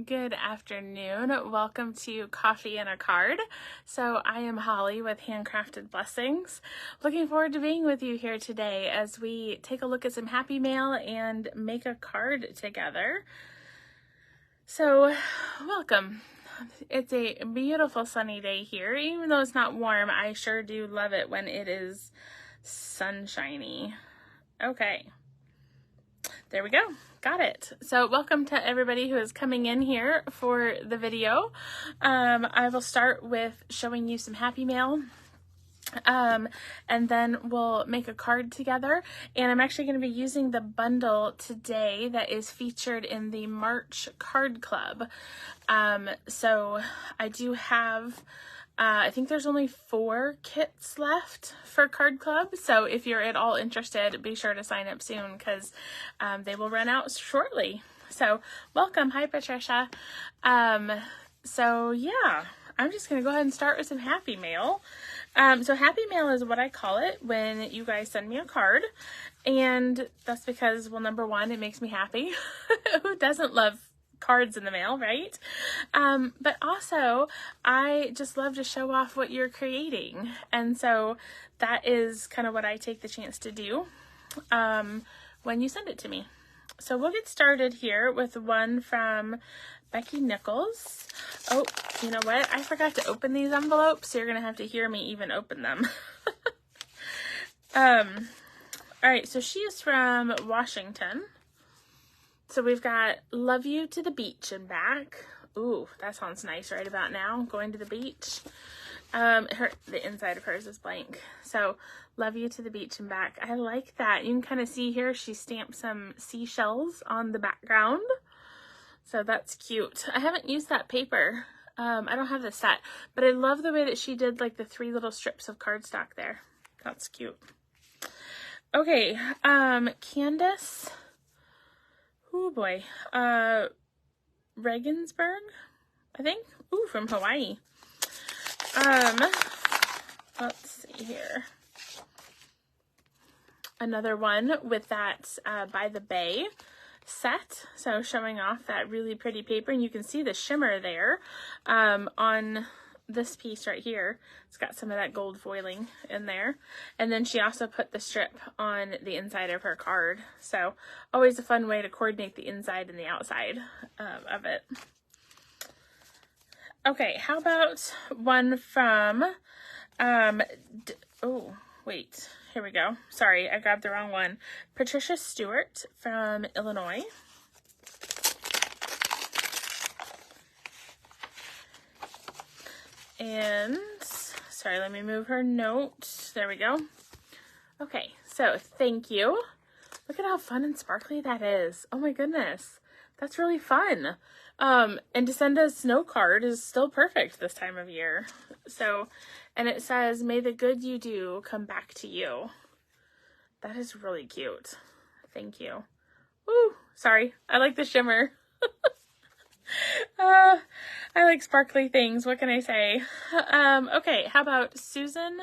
Good afternoon. Welcome to Coffee and a Card. So I am Holly with Handcrafted Blessings. Looking forward to being with you here today as we take a look at some happy mail and make a card together. So welcome. It's a beautiful sunny day here. Even though it's not warm, I sure do love it when it is sunshiny. Okay. There we go. Got it. So welcome to everybody who is coming in here for the video. I will start with showing you some happy mail. And then we'll make a card together. And I'm actually going to be using the bundle today that is featured in the March Card Club. So I do have I think there's only 4 kits left for Card Club, so if you're at all interested, be sure to sign up soon because they will run out shortly. So welcome. Hi, Patricia. So yeah, I'm just going to go ahead and start with some happy mail. So happy mail is what I call it when you guys send me a card, and that's because, well, number one, it makes me happy. Who doesn't love cards in the mail, right? But also I just love to show off what you're creating, and so that is kind of what I take the chance to do when you send it to me. So we'll get started here with one from Becky Nichols. Oh, you know what? I forgot to open these envelopes, so you're gonna have to hear me even open them. All right, so she is from Washington. So we've got love you to the beach and back. Ooh, that sounds nice right about now. Going to the beach. The inside of hers is blank. So love you to the beach and back. I like that. You can kind of see here she stamped some seashells on the background. So that's cute. I haven't used that paper. I don't have the set, but I love the way that she did like the 3 little strips of cardstock there. That's cute. Okay, Candace. Oh boy, Regensburg, I think. Ooh, from Hawaii. Let's see here. Another one with that By the Bay set. So showing off that really pretty paper, and you can see the shimmer there on this piece right here. It's got some of that gold foiling in there, and then she also put the strip on the inside of her card, so always a fun way to coordinate the inside and the outside of it. Okay, how about one from oh wait, here we go, sorry, I grabbed the wrong one. Patricia Stewart from Illinois. And, sorry, let me move her note. There we go. Okay, so thank you. Look at how fun and sparkly that is. Oh my goodness. That's really fun. And to send a snow card is still perfect this time of year. So, and it says, may the good you do come back to you. That is really cute. Thank you. Woo, sorry. I like the shimmer. I like sparkly things. What can I say? Okay, how about Susan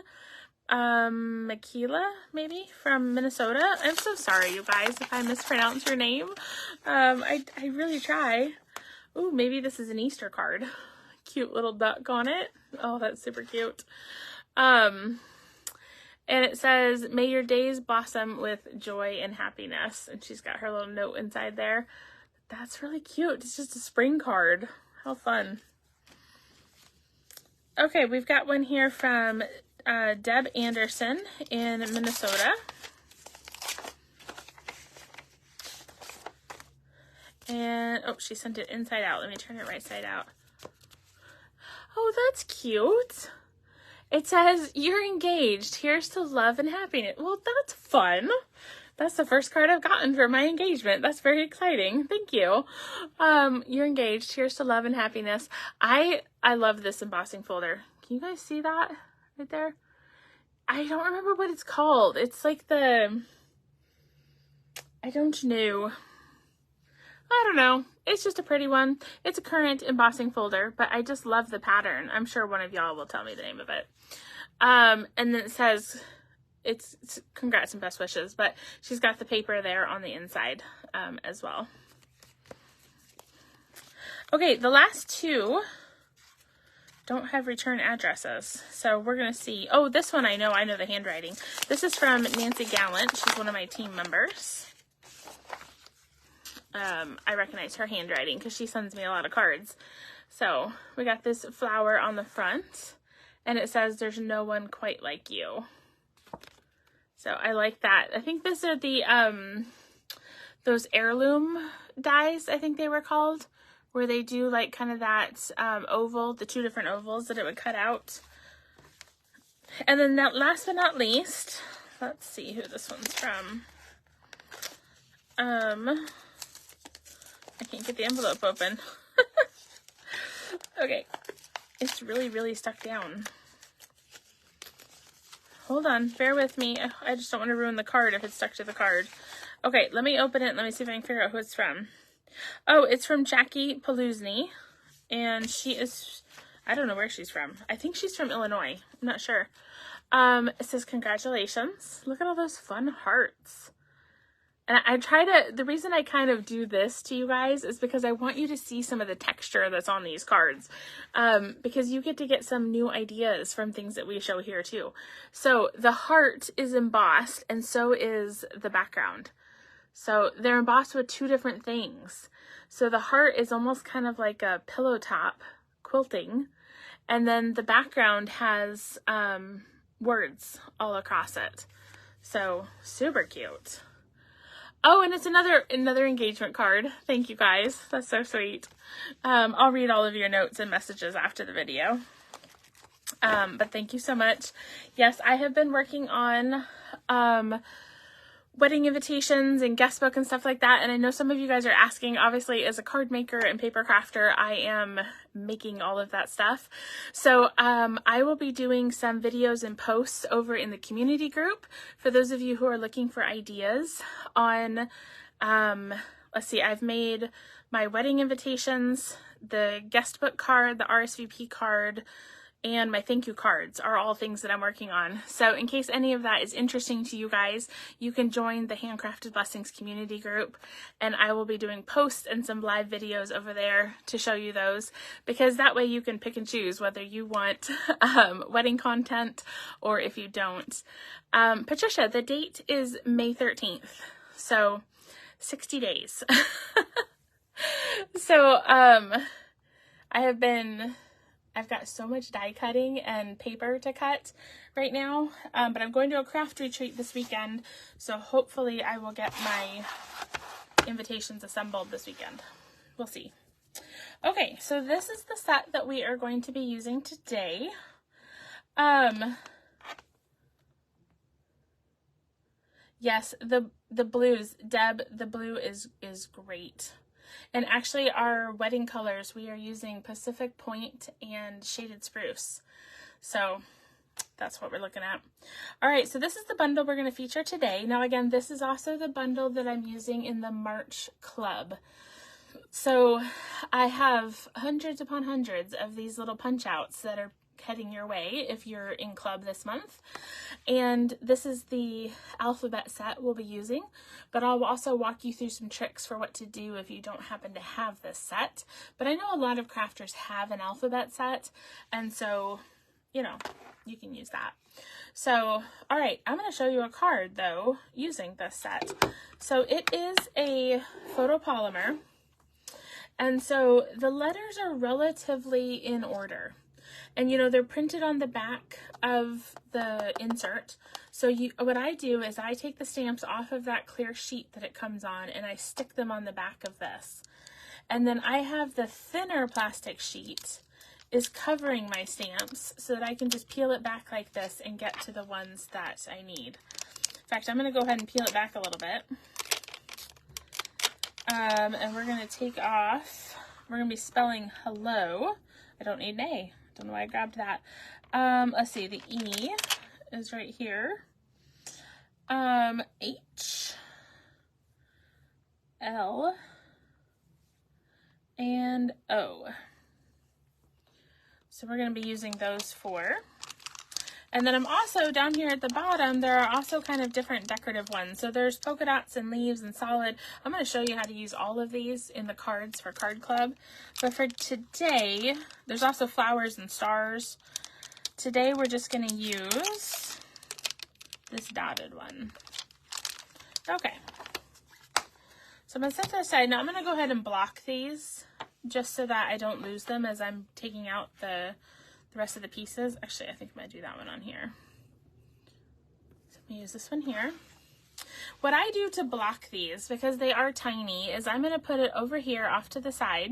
Makila, maybe, from Minnesota? I'm so sorry, you guys, if I mispronounce your name. I really try. Ooh, maybe this is an Easter card. Cute little duck on it. Oh, that's super cute. And it says, may your days blossom with joy and happiness. And she's got her little note inside there. That's really cute. It's just a spring card. How fun. Okay, we've got one here from Deb Anderson in Minnesota. And, oh, she sent it inside out. Let me turn it right side out. Oh, that's cute. It says, you're engaged. Here's to love and happiness. Well, that's fun. That's the first card I've gotten for my engagement. That's very exciting. Thank you. You're engaged. Here's to love and happiness. I love this embossing folder. Can you guys see that right there? I don't remember what it's called. It's like I don't know. I don't know. It's just a pretty one. It's a current embossing folder, but I just love the pattern. I'm sure one of y'all will tell me the name of it. And then it says, it's congrats and best wishes, but she's got the paper there on the inside as well. Okay, the last two don't have return addresses. So we're going to see. Oh, this one I know the handwriting. This is from Nancy Gallant. She's one of my team members. I recognize her handwriting because she sends me a lot of cards. So we got this flower on the front, and it says, "There's no one quite like you." So I like that. I think these are the, those heirloom dies, I think they were called, where they do like kind of that oval, the two different ovals that it would cut out. And then that last but not least, let's see who this one's from. I can't get the envelope open. Okay, it's really, really stuck down. Hold on, bear with me. I just don't want to ruin the card if it's stuck to the card. Okay, let me open it and let me see if I can figure out who it's from. Oh, it's from Jackie Paluzny, and she is, I don't know where she's from. I think she's from Illinois. I'm not sure. It says, "Congratulations." Look at all those fun hearts. And I try to, the reason I kind of do this to you guys is because I want you to see some of the texture that's on these cards. Because you get some new ideas from things that we show here too. So the heart is embossed, and so is the background. So they're embossed with two different things. So the heart is almost kind of like a pillow top quilting. And then the background has words all across it. So super cute. Oh, and it's another engagement card. Thank you guys. That's so sweet. I'll read all of your notes and messages after the video. But thank you so much. Yes, I have been working on wedding invitations and guest book and stuff like that. And I know some of you guys are asking, obviously, as a card maker and paper crafter, I am making all of that stuff. So I will be doing some videos and posts over in the community group for those of you who are looking for ideas on, let's see, I've made my wedding invitations, the guest book card, the RSVP card, and my thank you cards are all things that I'm working on. So in case any of that is interesting to you guys, you can join the Handcrafted Blessings community group, and I will be doing posts and some live videos over there to show you those, because that way you can pick and choose whether you want wedding content or if you don't. Patricia, the date is May 13th, so 60 days. So I've got so much die cutting and paper to cut right now, but I'm going to a craft retreat this weekend, so hopefully I will get my invitations assembled this weekend. We'll see. Okay, so this is the set that we are going to be using today. Yes, the blues, Deb, the blue is great. And actually our wedding colors, we are using Pacific Point and Shaded Spruce. So that's what we're looking at. All right, so this is the bundle we're going to feature today. Now again, this is also the bundle that I'm using in the March Club. So I have hundreds upon hundreds of these little punch outs that are heading your way if you're in club this month. And this is the alphabet set we'll be using, but I'll also walk you through some tricks for what to do if you don't happen to have this set. But I know a lot of crafters have an alphabet set, and so, you know, you can use that. So, all right, I'm going to show you a card though using this set. So it is a photopolymer, and so the letters are relatively in order. And, you know, they're printed on the back of the insert. So what I do is I take the stamps off of that clear sheet that it comes on, and I stick them on the back of this. And then I have the thinner plastic sheet is covering my stamps so that I can just peel it back like this and get to the ones that I need. In fact, I'm going to go ahead and peel it back a little bit. And we're going to take off, we're going to be spelling hello. I don't need an A. Don't know why I grabbed that. Let's see, the E is right here. H, L, and O. So we're going to be using those four. And then I'm also down here at the bottom, there are also kind of different decorative ones. So there's polka dots and leaves and solid. I'm going to show you how to use all of these in the cards for Card Club. But for today, there's also flowers and stars. Today we're just going to use this dotted one. Okay. So I'm going to set that aside. Now I'm going to go ahead and block these just so that I don't lose them as I'm taking out the rest of the pieces. Actually, I think I'm going to do that one on here. So I'm going to use this one here. What I do to block these, because they are tiny, is I'm going to put it over here off to the side.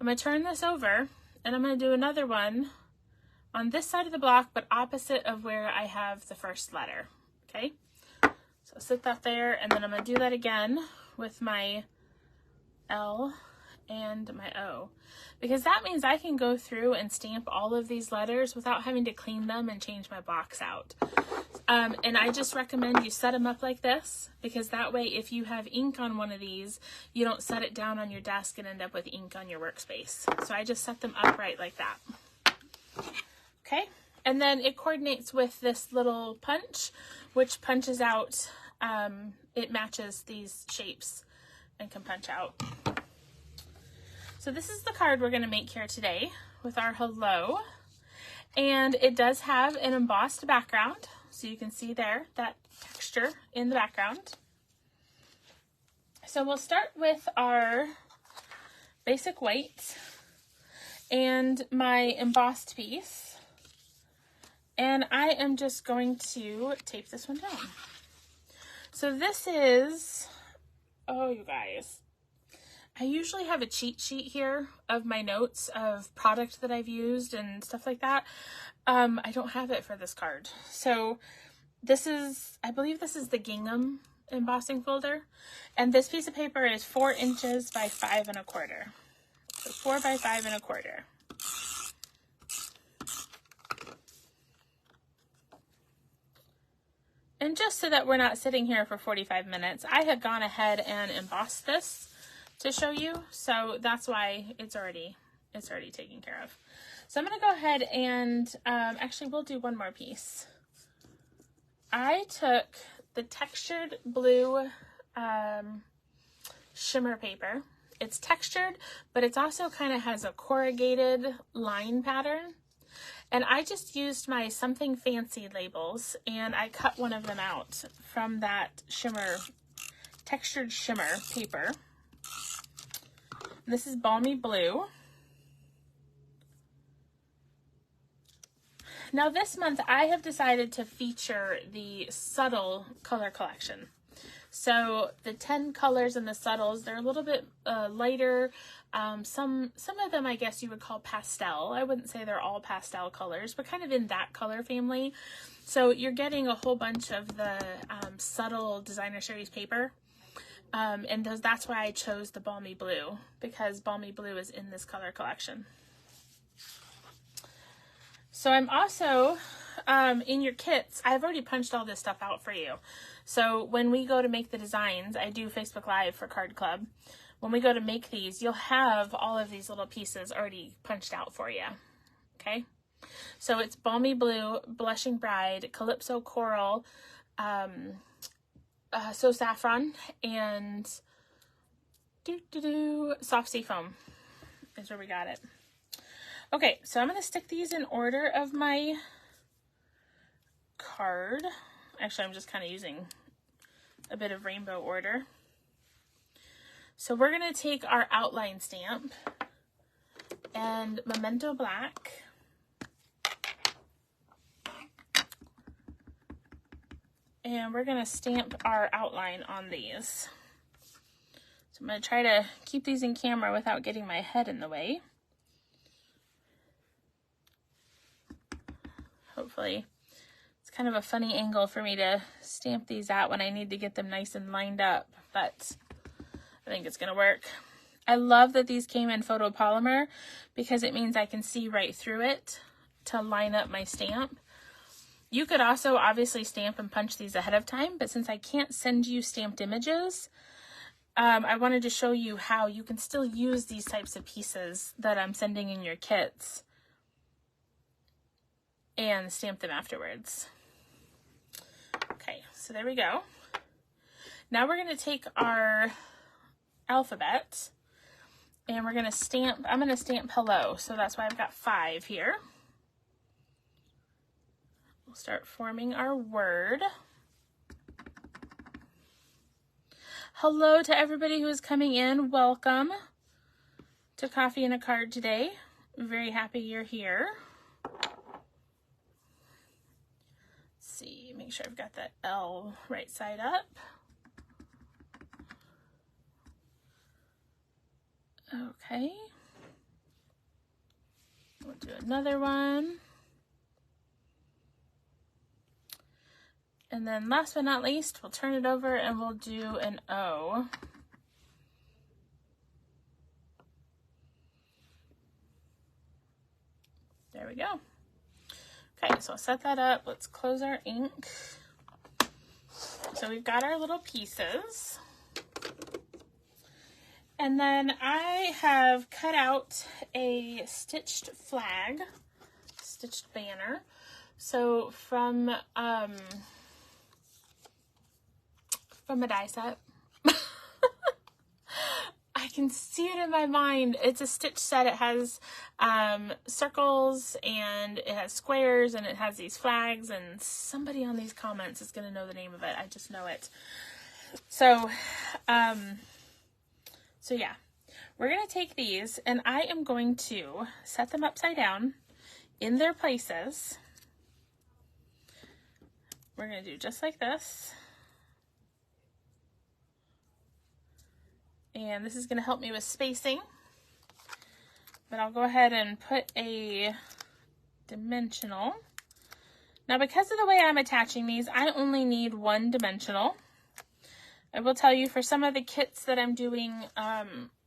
I'm going to turn this over, and I'm going to do another one on this side of the block, but opposite of where I have the first letter. Okay? So sit that there, and then I'm going to do that again with my L and my O, because that means I can go through and stamp all of these letters without having to clean them and change my blocks out. And I just recommend you set them up like this, because that way if you have ink on one of these, you don't set it down on your desk and end up with ink on your workspace. So I just set them upright like that. Okay, and then it coordinates with this little punch, which punches out, it matches these shapes and can punch out. So this is the card we're going to make here today with our hello, and it does have an embossed background, so you can see there that texture in the background. So we'll start with our basic white and my embossed piece, and I am just going to tape this one down. So this is, oh you guys, I usually have a cheat sheet here of my notes of product that I've used and stuff like that. I don't have it for this card. So this is, I believe this is the gingham embossing folder. And this piece of paper is 4 inches by 5 1/4. So 4 by 5 1/4. And just so that we're not sitting here for 45 minutes, I have gone ahead and embossed this to show you, so that's why it's already taken care of. So I'm going to go ahead and actually we'll do one more piece. I took the textured blue shimmer paper. It's textured, but it's also kind of has a corrugated line pattern. And I just used my Something Fancy labels, and I cut one of them out from that shimmer, textured shimmer paper. This is Balmy Blue. Now this month I have decided to feature the subtle color collection. So the 10 colors in the subtles, they're a little bit lighter. Some of them I guess you would call pastel. I wouldn't say they're all pastel colors, but kind of in that color family. So you're getting a whole bunch of the subtle designer series paper. And that's why I chose the Balmy Blue, because Balmy Blue is in this color collection. So I'm also, in your kits, I've already punched all this stuff out for you. So when we go to make the designs, I do Facebook Live for Card Club. When we go to make these, you'll have all of these little pieces already punched out for you. Okay? So it's Balmy Blue, Blushing Bride, Calypso Coral, So Saffron, and Soft Sea Foam is where we got it. Okay, so I'm going to stick these in order of my card. Actually, I'm just kind of using a bit of rainbow order. So we're going to take our outline stamp and Memento Black. And we're going to stamp our outline on these. So I'm going to try to keep these in camera without getting my head in the way. Hopefully, it's kind of a funny angle for me to stamp these at when I need to get them nice and lined up, but I think it's going to work. I love that these came in photopolymer because it means I can see right through it to line up my stamp. You could also obviously stamp and punch these ahead of time, but since I can't send you stamped images, I wanted to show you how you can still use these types of pieces that I'm sending in your kits and stamp them afterwards. Okay, so there we go. Now we're going to take our alphabet and we're going to stamp, I'm going to stamp hello, so that's why I've got 5 here. We'll start forming our word. Hello to everybody who is coming in. Welcome to Coffee and a Card today. I'm very happy you're here. Let's see, make sure I've got that L right side up. Okay. We'll do another one. And then last but not least, we'll turn it over and we'll do an O. There we go. Okay, so I'll set that up. Let's close our ink. So we've got our little pieces. And then I have cut out a stitched flag, stitched banner. So from a die set. I can see it in my mind. It's a stitch set. It has circles and it has squares and it has these flags, and somebody on these comments is going to know the name of it. I just know it. So, so yeah, we're going to take these and I am going to set them upside down in their places. We're going to do just like this. And this is going to help me with spacing. But I'll go ahead and put a dimensional. Now, because of the way I'm attaching these, I only need 1 dimensional. I will tell you, for some of the kits that I'm doing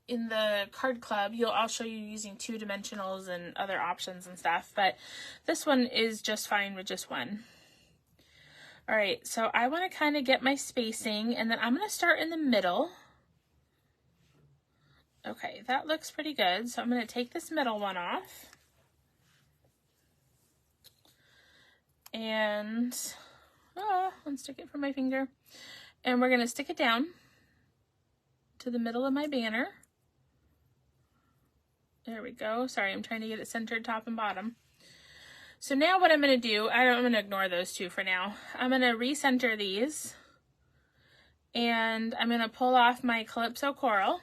in the card club, I'll show you using 2 dimensionals and other options and stuff. But this one is just fine with just 1. All right, so I want to kind of get my spacing, and then I'm going to start in the middle. Okay, that looks pretty good. So I'm going to take this middle one off. And unstick it from my finger. And we're going to stick it down to the middle of my banner. There we go. Sorry, I'm trying to get it centered top and bottom. So now what I'm going to do, I'm going to ignore those 2 for now. I'm going to recenter these. And I'm going to pull off my Calypso Coral.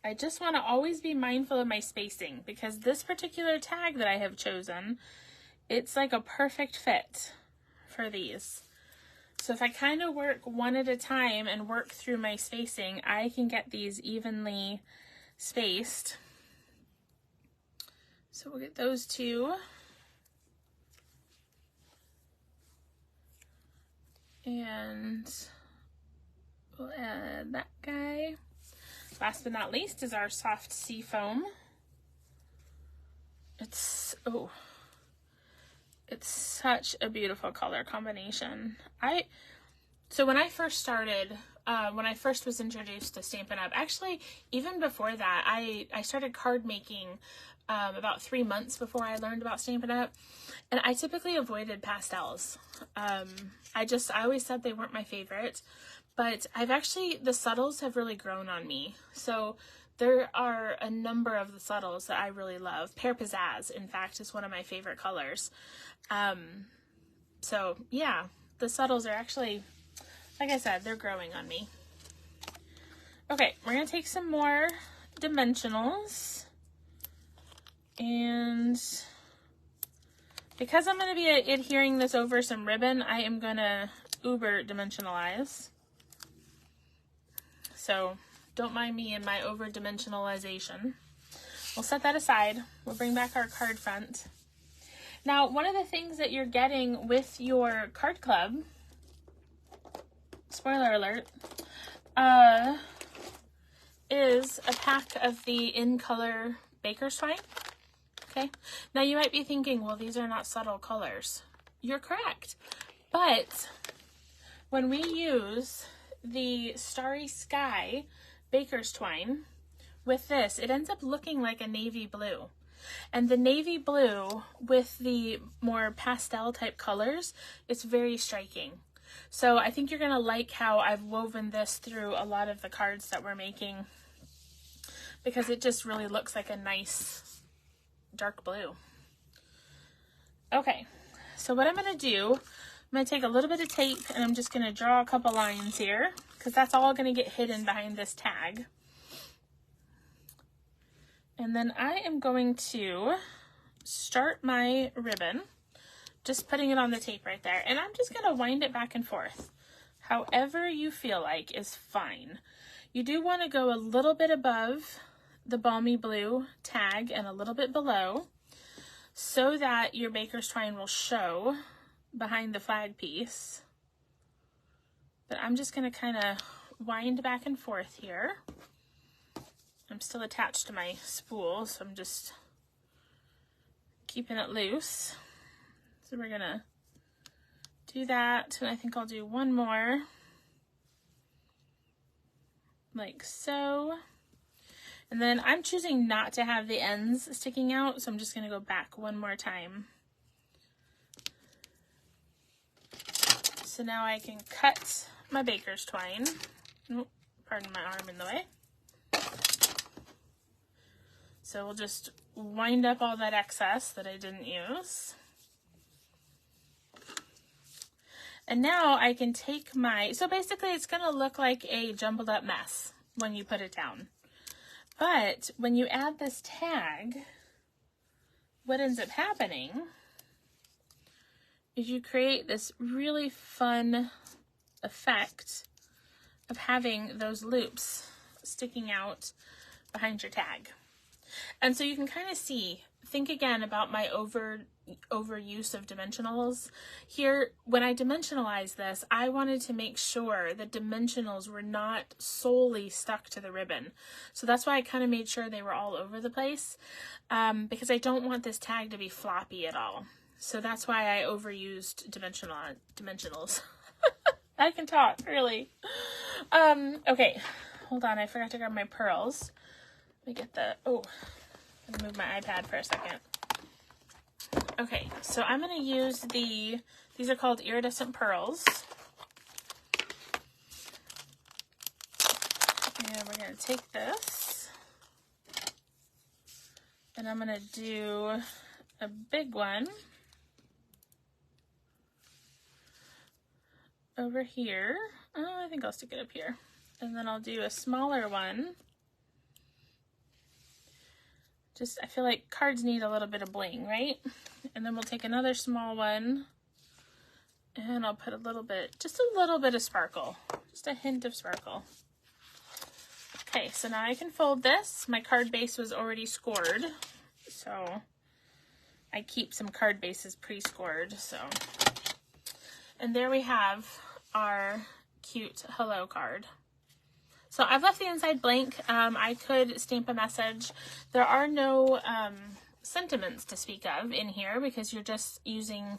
I just want to always be mindful of my spacing, because this particular tag that I have chosen, it's like a perfect fit for these. So if I kind of work one at a time and work through my spacing, I can get these evenly spaced. So we'll get those 2. And we'll add that guy. Last but not least is our soft sea foam. It's such a beautiful color combination. So when I first started, when I first was introduced to Stampin' Up, actually even before that, I started card making about 3 months before I learned about Stampin' Up, and I typically avoided pastels. I always said they weren't my favorite. But the subtles have really grown on me. So there are a number of the subtles that I really love. Pear Pizzazz, in fact, is one of my favorite colors. So yeah, the subtles are actually, like I said, they're growing on me. Okay, we're going to take some more dimensionals. And because I'm going to be adhering this over some ribbon, I am going to uber dimensionalize. So don't mind me and my over dimensionalization. We'll set that aside. We'll bring back our card front. Now, one of the things that you're getting with your card club, spoiler alert, is a pack of the In Color Baker's Twine. Okay. Now you might be thinking, well, these are not subtle colors. You're correct. But when we use the Starry Sky Baker's Twine with this, it ends up looking like a navy blue. And the navy blue with the more pastel type colors, it's very striking. So I think you're going to like how I've woven this through a lot of the cards that we're making, because it just really looks like a nice dark blue. Okay, so what I'm going to do, I'm going to take a little bit of tape and I'm just going to draw a couple lines here, because that's all going to get hidden behind this tag. And then I am going to start my ribbon, just putting it on the tape right there. And I'm just going to wind it back and forth. However you feel like is fine. You do want to go a little bit above the balmy blue tag and a little bit below, so that your baker's twine will show behind the flag piece. But I'm just going to kind of wind back and forth here. I'm still attached to my spool, so I'm just keeping it loose. So we're going to do that, and I think I'll do one more, like so. And then I'm choosing not to have the ends sticking out, so I'm just going to go back one more time. So now I can cut my baker's twine. Oh, pardon my arm in the way. So we'll just wind up all that excess that I didn't use. And now I can take my, so basically it's going to look like a jumbled up mess when you put it down. But when you add this tag, what ends up happening is you create this really fun effect of having those loops sticking out behind your tag. And so you can kind of see, think again about my overuse of dimensionals. Here, when I dimensionalized this, I wanted to make sure the dimensionals were not solely stuck to the ribbon. So that's why I kind of made sure they were all over the place, because I don't want this tag to be floppy at all. So that's why I overused dimensionals. I can talk, really. Okay, hold on, I forgot to grab my pearls. Let me get the, oh, I'm gonna move my iPad for a second. Okay, so I'm gonna use these are called iridescent pearls. And we're gonna take this, and I'm gonna do a big one over here. Oh, I think I'll stick it up here. And then I'll do a smaller one. Just, I feel like cards need a little bit of bling, right? And then we'll take another small one, and I'll put a little bit, just a little bit of sparkle, just a hint of sparkle. Okay, so now I can fold this. My card base was already scored, so I keep some card bases pre-scored, so. And there we have our cute hello card. So I've left the inside blank. I could stamp a message. There are no sentiments to speak of in here because you're just using,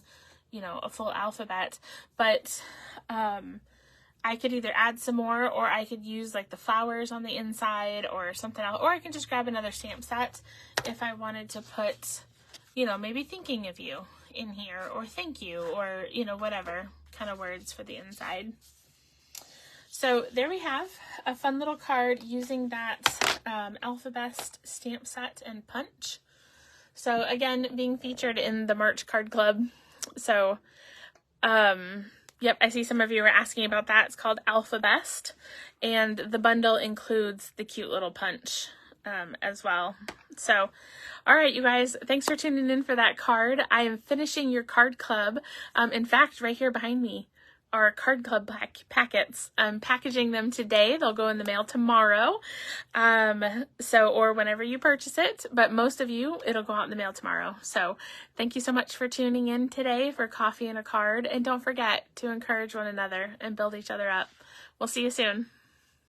you know, a full alphabet. But I could either add some more, or I could use like the flowers on the inside or something else. Or I can just grab another stamp set if I wanted to put, you know, maybe thinking of you in here, or thank you, or, you know, whatever kind of words for the inside. So there we have a fun little card using that Alphabest stamp set and punch. So again, being featured in the March Card Club. So, yep, I see some of you were asking about that. It's called Alphabest, and the bundle includes the cute little punch as well. So, all right, you guys, thanks for tuning in for that card. I am finishing your card club. In fact, right here behind me are card club packets. I'm packaging them today. They'll go in the mail tomorrow. Or whenever you purchase it, but most of you, it'll go out in the mail tomorrow. So thank you so much for tuning in today for Coffee and a Card. And don't forget to encourage one another and build each other up. We'll see you soon.